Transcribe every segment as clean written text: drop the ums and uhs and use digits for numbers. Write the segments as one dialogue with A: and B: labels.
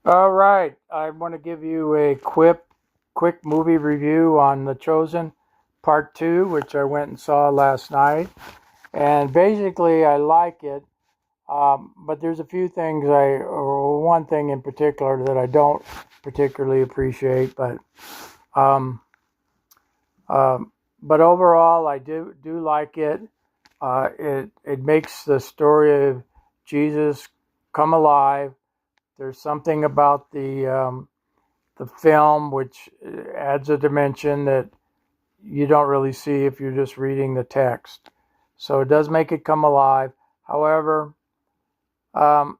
A: All right, I want to give you a quick movie review on The Chosen Part 2, which I went and saw last night. And basically, I like it, but there's a few things or one thing in particular that I don't particularly appreciate. Um, um, but overall, I do like it. It makes the story of Jesus come alive. There's something about the film, which adds a dimension that you don't really see if you're just reading the text. So it does make it come alive. However, um,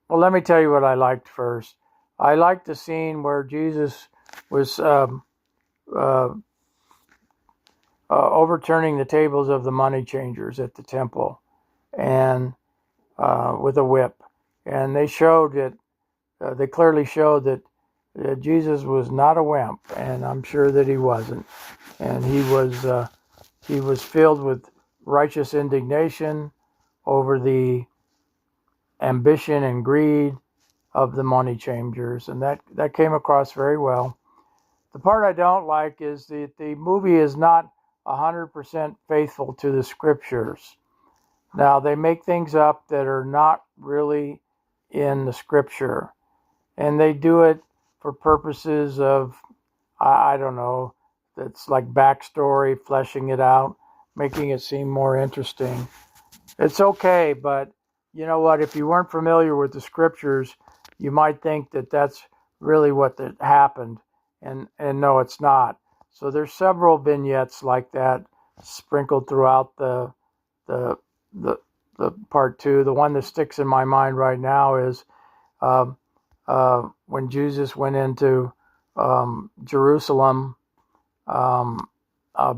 A: well, let me tell you what I liked first. I liked the scene where Jesus was uh, overturning the tables of the money changers at the temple, and with a whip, and they clearly showed that Jesus was not a wimp, and I'm sure that he wasn't. And he was filled with righteous indignation over the ambition and greed of the money changers, and that came across very well. The part I don't like is that the movie is not 100% faithful to the scriptures. Now, they make things up that are not really in the scripture, and they do it for purposes of, I don't know, that's like backstory, fleshing it out, making it seem more interesting. It's okay, but you know what? If you weren't familiar with the scriptures, you might think that that's really what happened, and no, it's not. So there's several vignettes like that sprinkled throughout the the the part two. The one that sticks in my mind right now is um, when Jesus went into Jerusalem um,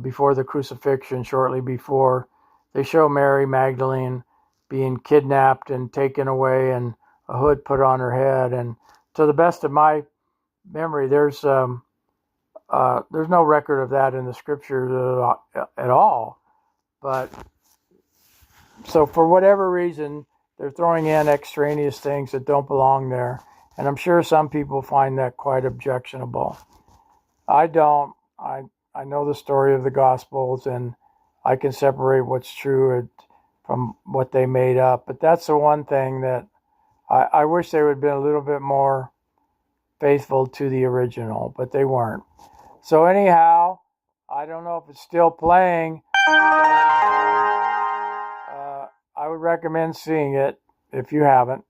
A: before the crucifixion, shortly before. They show Mary Magdalene being kidnapped and taken away, and a hood put on her head. And to the best of my memory, there's no record of that in the scriptures at all. But so for whatever reason, they're throwing in extraneous things that don't belong there, and I'm sure some people find that quite objectionable. I don't. I know the story of the Gospels, and I can separate what's true from what they made up. But that's the one thing that I wish they would have been a little bit more faithful to the original, but they weren't. So anyhow, I don't know if it's still playing. I would recommend seeing it if you haven't.